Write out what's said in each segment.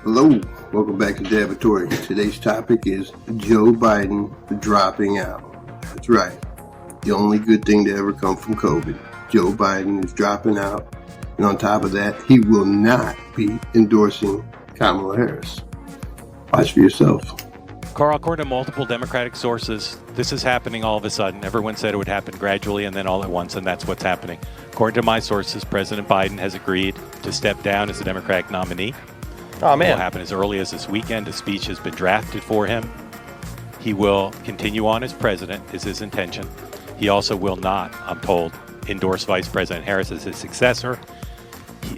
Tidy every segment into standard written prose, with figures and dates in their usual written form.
Hello, welcome back to Dabbatory. Today's topic is Joe Biden dropping out. That's right. The only good thing to ever come from COVID. Joe Biden is dropping out. And on top of that, he will not be endorsing Kamala Harris. Watch for yourself. Carl, according to multiple Democratic sources, this is happening all of a sudden. Everyone said it would happen gradually and then all at once, and that's what's happening. According to my sources, President Biden has agreed to step down as the Democratic nominee. Oh, man. It will happen as early as this weekend. A speech has been drafted for him. He will continue on as president, is his intention. He also will not, I'm told, endorse Vice President Harris as his successor.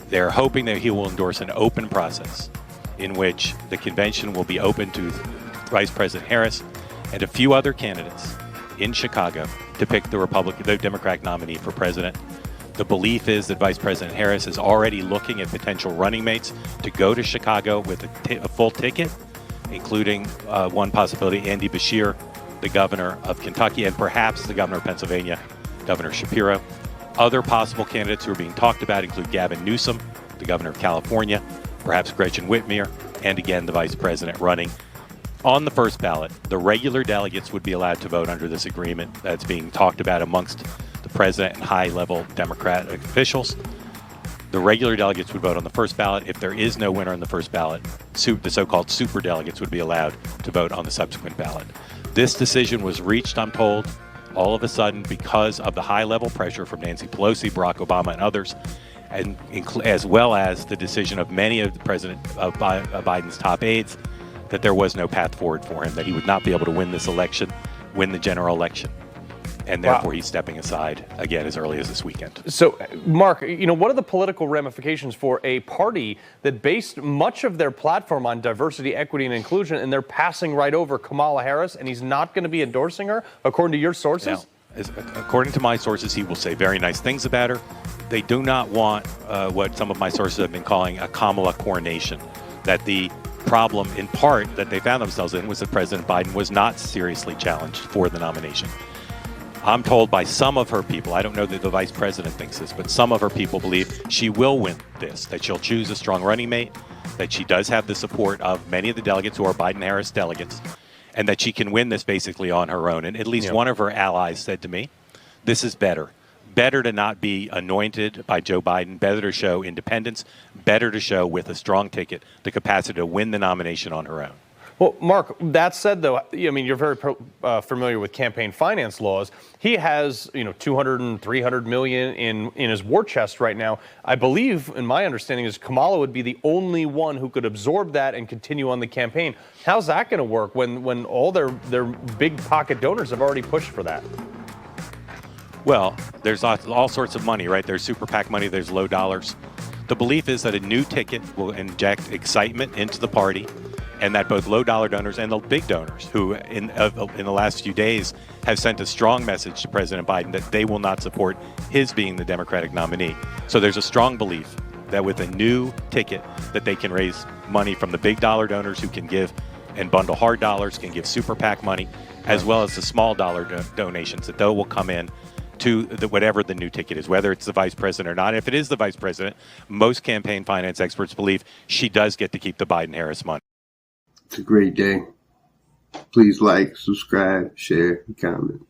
They're hoping that he will endorse an open process in which the convention will be open to Vice President Harris and a few other candidates in Chicago to pick the Democratic nominee for president. The belief is that Vice President Harris is already looking at potential running mates to go to Chicago with a full ticket, including one possibility, Andy Beshear, the governor of Kentucky, and perhaps the governor of Pennsylvania, Governor Shapiro. Other possible candidates who are being talked about include Gavin Newsom, the governor of California, perhaps Gretchen Whitmer, and again, the vice president running. On the first ballot, the regular delegates would be allowed to vote under this agreement that's being talked about amongst the president and high-level Democratic officials. The regular delegates would vote on the first ballot. If there is no winner on the first ballot, the so-called super delegates would be allowed to vote on the subsequent ballot. This decision was reached, I'm told, all of a sudden because of the high-level pressure from Nancy Pelosi, Barack Obama, and others, and as well as the decision of many of Biden's top aides that there was no path forward for him, that he would not be able to win this election, win the general election. And therefore, He's stepping aside again as early as this weekend. So, Mark, what are the political ramifications for a party that based much of their platform on diversity, equity, and inclusion, and they're passing right over Kamala Harris, and he's not going to be endorsing her, according to your sources? Now, according to my sources, he will say very nice things about her. They do not want what some of my sources have been calling a Kamala coronation, that the problem, in part, that they found themselves in was that President Biden was not seriously challenged for the nomination. I'm told by some of her people, I don't know that the vice president thinks this, but some of her people believe she will win this, that she'll choose a strong running mate, that she does have the support of many of the delegates who are Biden-Harris delegates, and that she can win this basically on her own. And at least one of her allies said to me, this is better. Better to not be anointed by Joe Biden, better to show independence, better to show with a strong ticket the capacity to win the nomination on her own. Well, Mark, that said, though, you're very familiar with campaign finance laws. He has, 200 and 300 million in his war chest right now. I believe, in my understanding, is Kamala would be the only one who could absorb that and continue on the campaign. How's that going to work when all their big pocket donors have already pushed for that? Well, there's all sorts of money, right? There's super PAC money, there's low dollars. The belief is that a new ticket will inject excitement into the party, and that both low-dollar donors and the big donors, who in the last few days have sent a strong message to President Biden that they will not support his being the Democratic nominee. So there's a strong belief that with a new ticket that they can raise money from the big-dollar donors who can give and bundle hard dollars, can give super PAC money, as well as the small dollar donations, that they will come in to whatever the new ticket is, whether it's the vice president or not. If it is the vice president, most campaign finance experts believe she does get to keep the Biden-Harris money. It's a great day. Please like, subscribe, share, and comment.